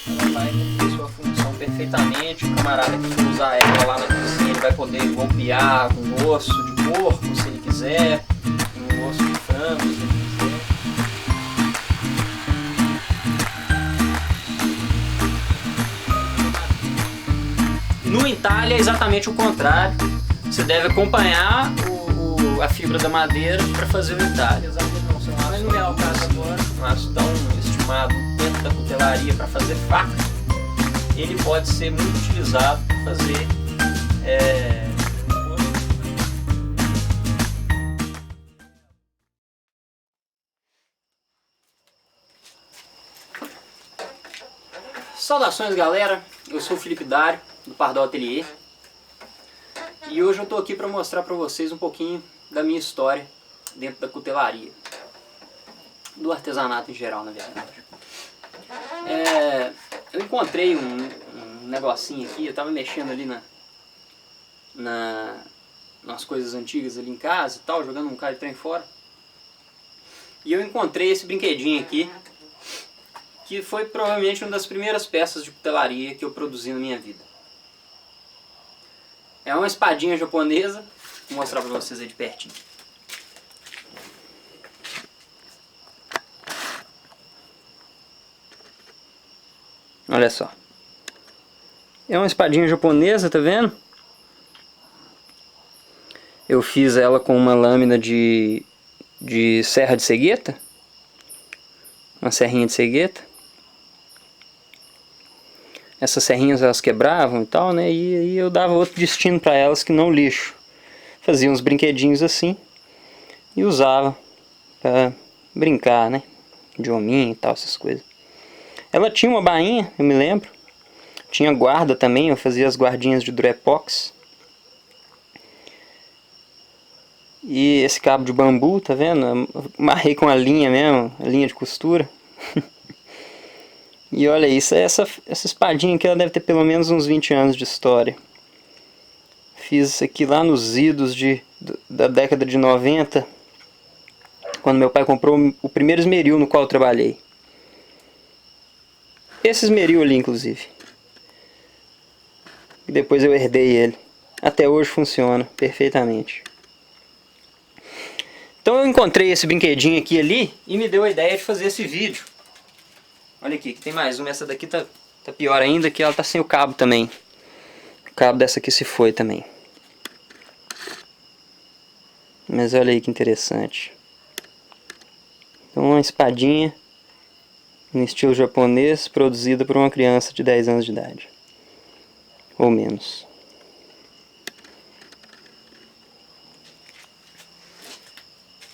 Ela vai cumprir sua função perfeitamente. O camarada que for usar ela lá na cozinha, ele vai poder golpear um osso de porco, se ele quiser, um osso de frango, se ele quiser. No entalhe é exatamente o contrário. Você deve acompanhar a fibra da madeira para fazer o entalhe. Mas não é o caso agora. Um aço tão estimado dentro da cutelaria para fazer faca, ele pode ser muito utilizado para fazer Saudações, galera, eu sou o Felipe Dário, do Pardal Atelier, e hoje eu estou aqui para mostrar para vocês um pouquinho da minha história dentro da cutelaria, do artesanato em geral, na verdade. Eu encontrei um negocinho aqui, eu estava mexendo ali nas coisas antigas ali em casa e tal, jogando um cara de trem fora, e eu encontrei esse brinquedinho aqui, que foi provavelmente uma das primeiras peças de cutelaria que eu produzi na minha vida. É uma espadinha japonesa, vou mostrar para vocês aí de pertinho. Olha só. É uma espadinha japonesa, tá vendo? Eu fiz ela com uma lâmina de serra de cegueta. Uma serrinha de cegueta. Essas serrinhas elas quebravam e tal, né? E eu dava outro destino para elas que não lixo. Fazia uns brinquedinhos assim e usava para brincar, né? De hominho e tal, essas coisas. Ela tinha uma bainha, eu me lembro. Tinha guarda também, eu fazia as guardinhas de Durepox. E esse cabo de bambu, tá vendo? Eu amarrei com a linha mesmo, a linha de costura. E olha isso, essa espadinha aqui ela deve ter pelo menos uns 20 anos de história. Fiz isso aqui lá nos idos da década de 90, quando meu pai comprou o primeiro esmeril no qual eu trabalhei. Esse esmeril ali, inclusive. E depois eu herdei ele. Até hoje funciona perfeitamente. Então eu encontrei esse brinquedinho aqui ali e me deu a ideia de fazer esse vídeo. Olha aqui, que tem mais uma. Essa daqui tá pior ainda, que ela tá sem o cabo também. O cabo dessa aqui se foi também. Mas olha aí que interessante. Então uma espadinha no estilo japonês, produzida por uma criança de 10 anos de idade. Ou menos.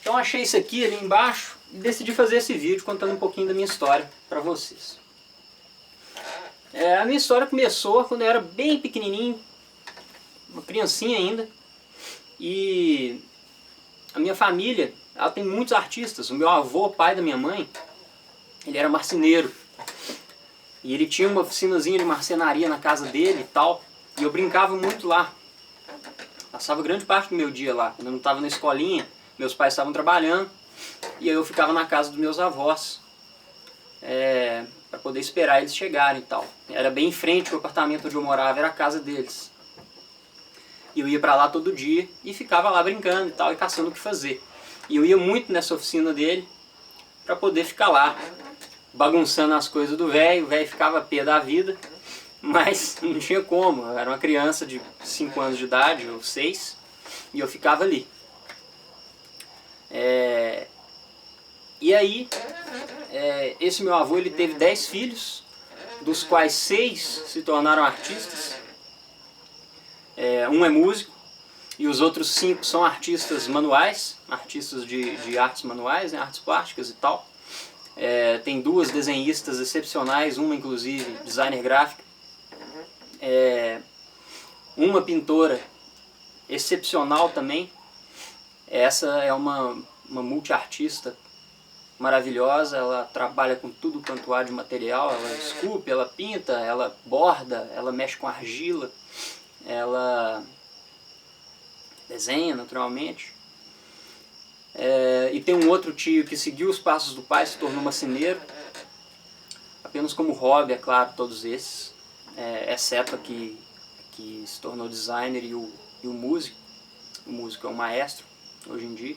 Então achei isso aqui ali embaixo e decidi fazer esse vídeo contando um pouquinho da minha história para vocês. A minha história começou quando eu era bem pequenininho, uma criancinha ainda, e a minha família, ela tem muitos artistas. O meu avô, pai da minha mãe, ele era marceneiro, e ele tinha uma oficinazinha de marcenaria na casa dele e tal, e eu brincava muito lá. Passava grande parte do meu dia lá. Quando eu não estava na escolinha, meus pais estavam trabalhando, e aí eu ficava na casa dos meus avós, para poder esperar eles chegarem e tal. Era bem em frente ao apartamento onde eu morava, era a casa deles. E eu ia para lá todo dia e ficava lá brincando e tal, e caçando o que fazer. E eu ia muito nessa oficina dele para poder ficar lá bagunçando as coisas do velho. O velho ficava pé da vida, mas não tinha como. Eu era uma criança de 5 anos de idade, ou 6, e eu ficava ali. E aí, esse meu avô, ele teve 10 filhos, dos quais 6 se tornaram artistas. Um é músico, e os outros 5 são artistas manuais, artistas de artes manuais, né, artes plásticas e tal. Tem 2 desenhistas excepcionais, uma inclusive designer gráfica. Uma pintora excepcional também. Essa é uma multiartista maravilhosa. Ela trabalha com tudo quanto há de material. Ela esculpe, ela pinta, ela borda, ela mexe com argila, ela desenha naturalmente. E tem um outro tio que seguiu os passos do pai, se tornou marceneiro. Apenas como hobby, é claro, todos esses. Exceto aqui que se tornou designer e o músico. O músico é um maestro, hoje em dia.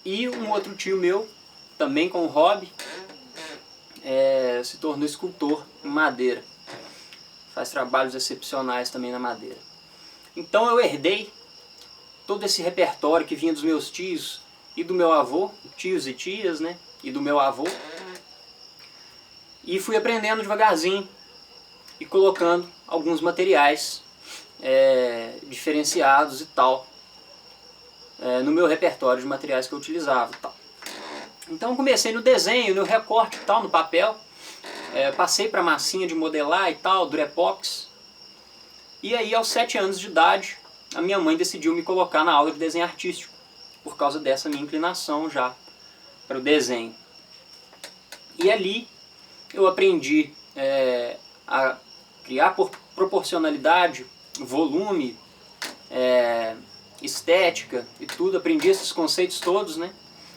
E um outro tio meu, também com hobby, se tornou escultor em madeira. Faz trabalhos excepcionais também na madeira. Então eu herdei todo esse repertório que vinha dos meus tios e do meu avô, tios e tias, né? E do meu avô. E fui aprendendo devagarzinho e colocando alguns materiais diferenciados e tal, no meu repertório de materiais que eu utilizava e tal. Então comecei no desenho, no recorte e tal, no papel. Passei para massinha de modelar e tal, Durepox. E aí aos 7 anos de idade, a minha mãe decidiu me colocar na aula de desenho artístico, por causa dessa minha inclinação já para o desenho. E ali eu aprendi a criar por proporcionalidade, volume, estética e tudo. Aprendi esses conceitos todos, né,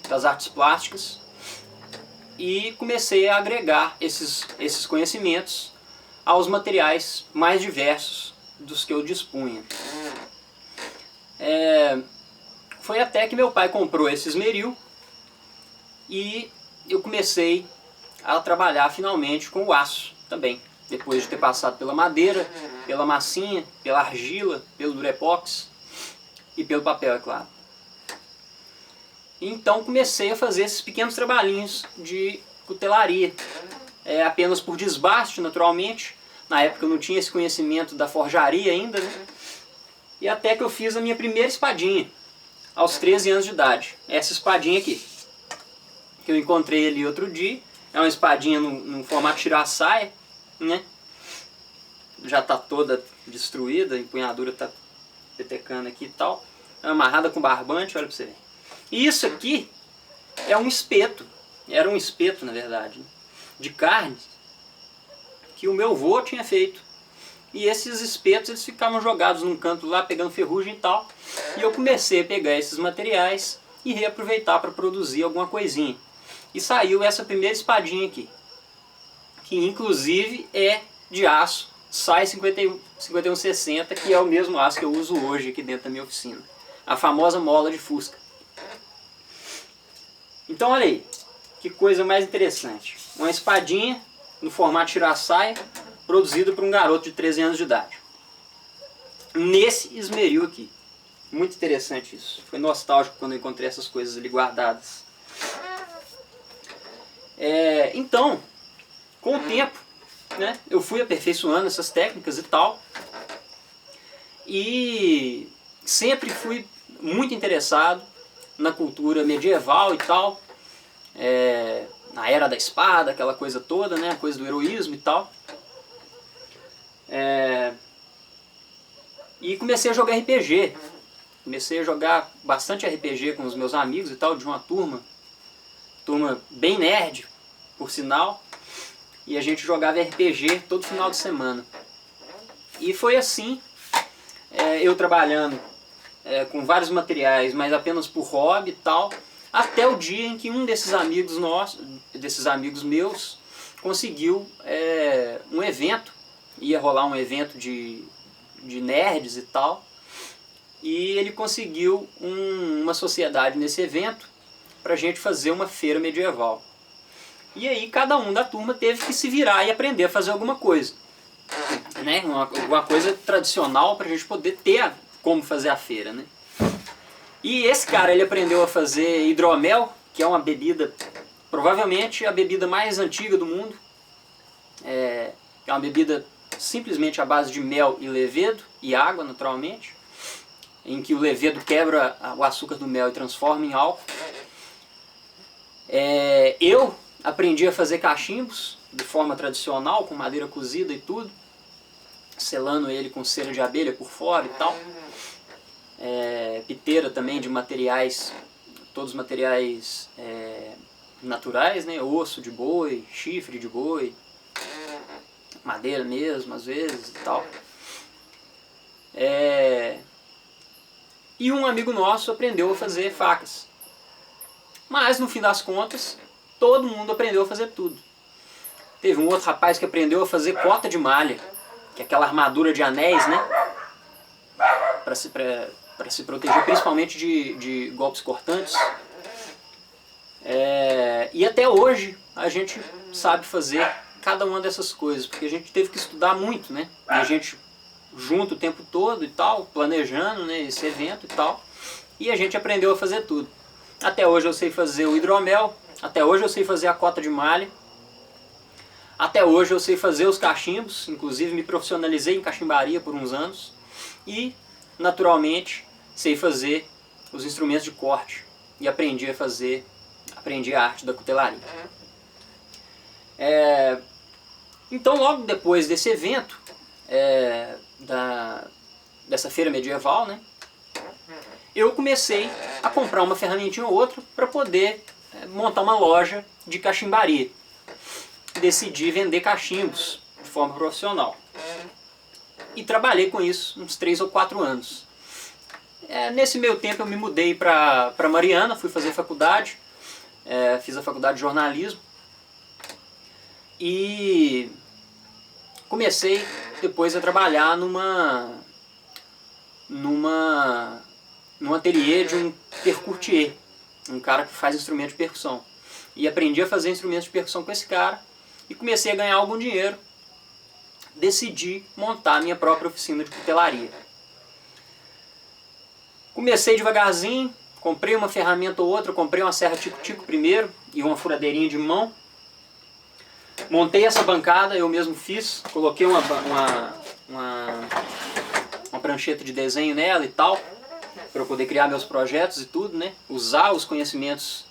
das artes plásticas. E comecei a agregar esses conhecimentos aos materiais mais diversos dos que eu dispunha. Foi até que meu pai comprou esse esmeril e eu comecei a trabalhar finalmente com o aço também. Depois de ter passado pela madeira, pela massinha, pela argila, pelo durepox e pelo papel, é claro. Então comecei a fazer esses pequenos trabalhinhos de cutelaria, apenas por desbaste, naturalmente. Na época eu não tinha esse conhecimento da forjaria ainda, né? E até que eu fiz a minha primeira espadinha, aos 13 anos de idade. Essa espadinha aqui, que eu encontrei ali outro dia. É uma espadinha no formato tira-saia, né? Já está toda destruída, a empunhadura está petecando aqui e tal. É amarrada com barbante, olha para você ver. E isso aqui é um espeto, era um espeto na verdade, de carne que o meu avô tinha feito. E esses espetos eles ficavam jogados num canto lá, pegando ferrugem e tal. E eu comecei a pegar esses materiais e reaproveitar para produzir alguma coisinha. E saiu essa primeira espadinha aqui, que inclusive é de aço SAI 5160, que é o mesmo aço que eu uso hoje aqui dentro da minha oficina. A famosa mola de fusca. Então olha aí, que coisa mais interessante. Uma espadinha no formato tira-saia, produzido por um garoto de 13 anos de idade. Nesse esmeril aqui. Muito interessante isso. Foi nostálgico quando eu encontrei essas coisas ali guardadas. Então, com o tempo, né, eu fui aperfeiçoando essas técnicas e tal. E sempre fui muito interessado na cultura medieval e tal. Na era da espada, aquela coisa toda, né, a coisa do heroísmo e tal. E comecei a jogar RPG. Comecei a jogar bastante RPG com os meus amigos e tal, de uma turma bem nerd, por sinal. E a gente jogava RPG todo final de semana. E foi assim, eu trabalhando com vários materiais, mas apenas por hobby e tal, até o dia em que um desses amigos meus, conseguiu um evento. Ia rolar um evento de nerds e tal, e ele conseguiu uma sociedade nesse evento para a gente fazer uma feira medieval. E aí cada um da turma teve que se virar e aprender a fazer alguma coisa, né? Uma coisa tradicional para a gente poder ter como fazer a feira, né? E esse cara, ele aprendeu a fazer hidromel, que é uma bebida, provavelmente a bebida mais antiga do mundo. É uma bebida simplesmente à base de mel e levedo, e água naturalmente, em que o levedo quebra o açúcar do mel e transforma em álcool. Eu aprendi a fazer cachimbos de forma tradicional, com madeira cozida e tudo, selando ele com cera de abelha por fora e tal. Piteira também de materiais, todos materiais naturais, né? Osso de boi, chifre de boi, madeira mesmo, às vezes e tal. e um amigo nosso aprendeu a fazer facas. Mas no fim das contas, todo mundo aprendeu a fazer tudo. Teve um outro rapaz que aprendeu a fazer cota de malha, que é aquela armadura de anéis, né? Para se proteger principalmente de golpes cortantes. E até hoje a gente sabe fazer cada uma dessas coisas, porque a gente teve que estudar muito, né? E a gente junto o tempo todo e tal, planejando, né, esse evento e tal, e a gente aprendeu a fazer tudo. Até hoje eu sei fazer o hidromel, até hoje eu sei fazer a cota de malha, até hoje eu sei fazer os cachimbos, inclusive me profissionalizei em cachimbaria por uns anos, e naturalmente sei fazer os instrumentos de corte, e aprendi a arte da cutelaria. Então logo depois desse evento, dessa feira medieval, né, eu comecei a comprar uma ferramentinha ou outra para poder montar uma loja de cachimbaria. Decidi vender cachimbos de forma profissional. E trabalhei com isso uns 3 ou 4 anos. Nesse meio tempo eu me mudei para Mariana, fui fazer faculdade, fiz a faculdade de jornalismo e comecei depois a trabalhar num ateliê de um percutier, um cara que faz instrumento de percussão. E aprendi a fazer instrumentos de percussão com esse cara e comecei a ganhar algum dinheiro. Decidi montar a minha própria oficina de cutelaria. Comecei devagarzinho, comprei uma ferramenta ou outra, comprei uma serra tico-tico primeiro e uma furadeirinha de mão. Montei essa bancada, eu mesmo fiz, coloquei uma prancheta de desenho nela e tal, para eu poder criar meus projetos e tudo, né? Usar os conhecimentos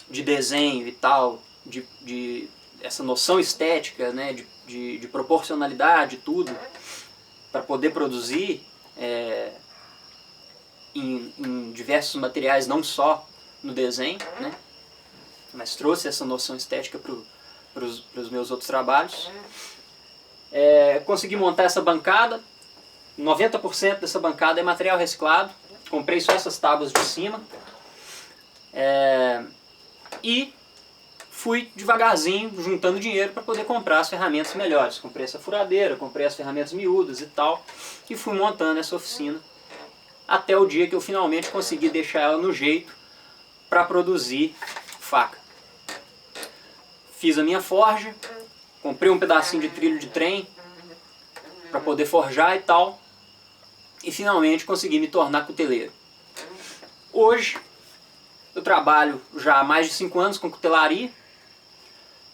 de desenho e tal, de essa noção estética, né? de proporcionalidade e tudo, para poder produzir em diversos materiais, não só no desenho, né? Mas trouxe essa noção estética para os meus outros trabalhos. Consegui montar essa bancada, 90% dessa bancada é material reciclado, comprei só essas tábuas de cima, e fui devagarzinho juntando dinheiro para poder comprar as ferramentas melhores. Comprei essa furadeira, comprei as ferramentas miúdas e tal, e fui montando essa oficina, até o dia que eu finalmente consegui deixar ela no jeito para produzir faca. Fiz a minha forja, comprei um pedacinho de trilho de trem para poder forjar e tal, e finalmente consegui me tornar cuteleiro. Hoje eu trabalho já há mais de 5 anos com cutelaria,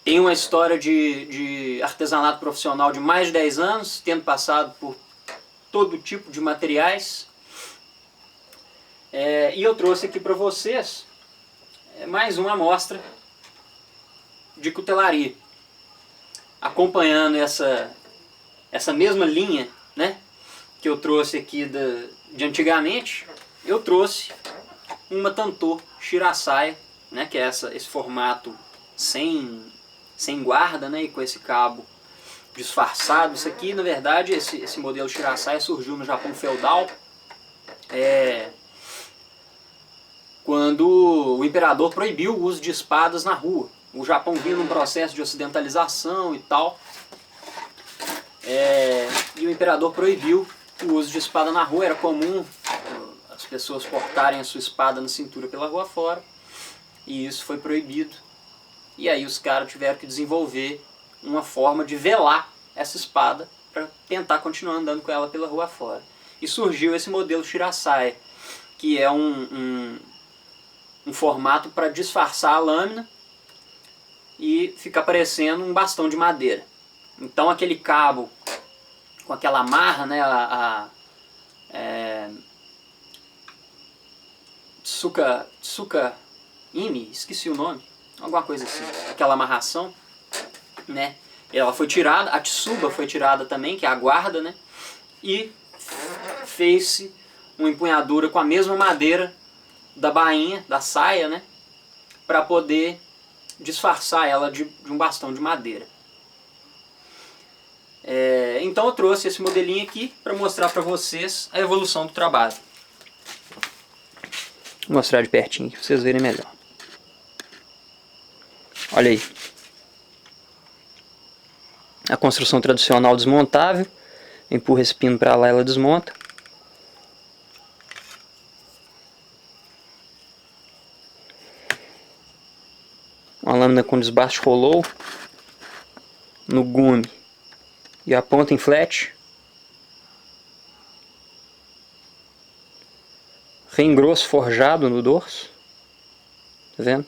tenho uma história de artesanato profissional de mais de 10 anos, tendo passado por todo tipo de materiais, e eu trouxe aqui para vocês mais uma amostra de cutelaria, acompanhando essa mesma linha, né, que eu trouxe aqui de antigamente. Eu trouxe uma Tanto Shirasai, né, que é esse formato sem guarda, né, e com esse cabo disfarçado. Isso aqui, na verdade, esse modelo Shirasai surgiu no Japão feudal, quando o imperador proibiu o uso de espadas na rua. O Japão vinha num processo de ocidentalização e tal, e o imperador proibiu o uso de espada na rua. Era comum as pessoas portarem a sua espada na cintura pela rua fora, e isso foi proibido. E aí os caras tiveram que desenvolver uma forma de velar essa espada para tentar continuar andando com ela pela rua fora. E surgiu esse modelo Shirasai, que é um formato para disfarçar a lâmina e ficar parecendo um bastão de madeira. Então aquele cabo com aquela amarra, né, Tsuka-imi, esqueci o nome, alguma coisa assim, aquela amarração, né, ela foi tirada, a tsuba foi tirada também, que é a guarda, né, e fez-se uma empunhadura com a mesma madeira da bainha, da saia, né, para poder disfarçar ela de um bastão de madeira. Então eu trouxe esse modelinho aqui para mostrar para vocês a evolução do trabalho. Vou mostrar de pertinho para vocês verem melhor. Olha aí. A construção tradicional desmontável. Empurra esse pino para lá e ela desmonta. Uma lâmina com desbaste rolou no gume e a ponta em flat. Reengrosso forjado no dorso. Tá vendo?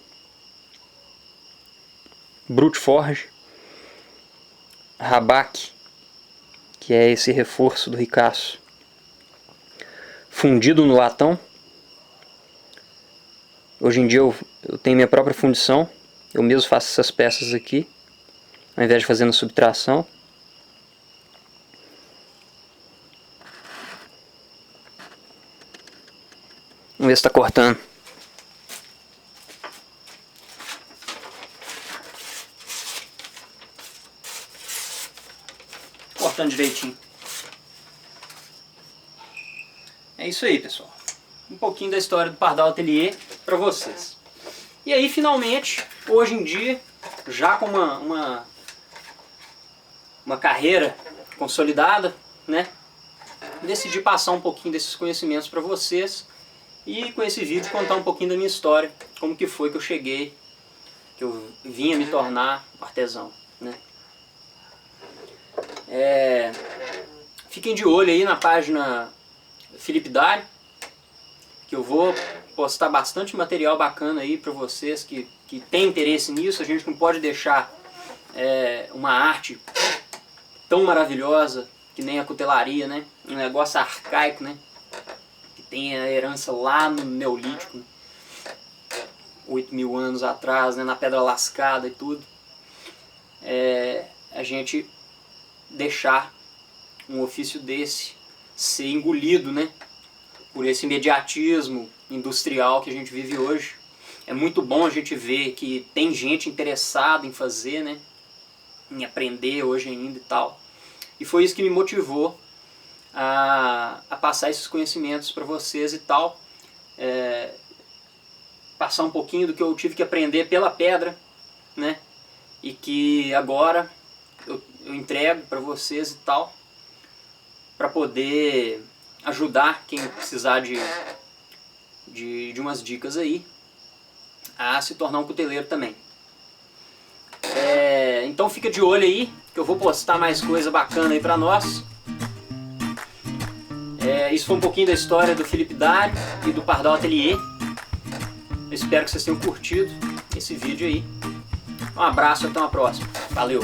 Brute Forge. Rabaque, que é esse reforço do ricaço. Fundido no latão. Hoje em dia eu tenho minha própria fundição. Eu mesmo faço essas peças aqui, ao invés de fazer na subtração. Vamos ver se está cortando. Cortando direitinho. É isso aí, pessoal. Um pouquinho da história do Pardal Atelier para vocês. E aí, finalmente, hoje em dia, já com uma carreira consolidada, né? Decidi passar um pouquinho desses conhecimentos para vocês e com esse vídeo contar um pouquinho da minha história, como que foi que eu cheguei, que eu vinha me tornar artesão, né? Fiquem de olho aí na página Felipe Dário, que eu vou postar bastante material bacana aí para vocês que têm interesse nisso. A gente não pode deixar uma arte tão maravilhosa que nem a cutelaria, né? Um negócio arcaico, né? Que tem a herança lá no Neolítico, né? 8.000 anos atrás, né? Na pedra lascada e tudo. A gente deixar um ofício desse ser engolido, né? Por esse imediatismo industrial que a gente vive hoje. É muito bom a gente ver que tem gente interessada em fazer, né? Em aprender hoje ainda e tal. E foi isso que me motivou a passar esses conhecimentos para vocês e tal. Passar um pouquinho do que eu tive que aprender pela pedra, né? E que agora eu entrego para vocês e tal, para poder ajudar quem precisar de umas dicas aí a se tornar um cuteleiro também. Então fica de olho aí, que eu vou postar mais coisa bacana aí pra nós. Isso foi um pouquinho da história do Felipe Dário e do Pardal Atelier. Eu espero que vocês tenham curtido esse vídeo aí. Um abraço, até uma próxima. Valeu!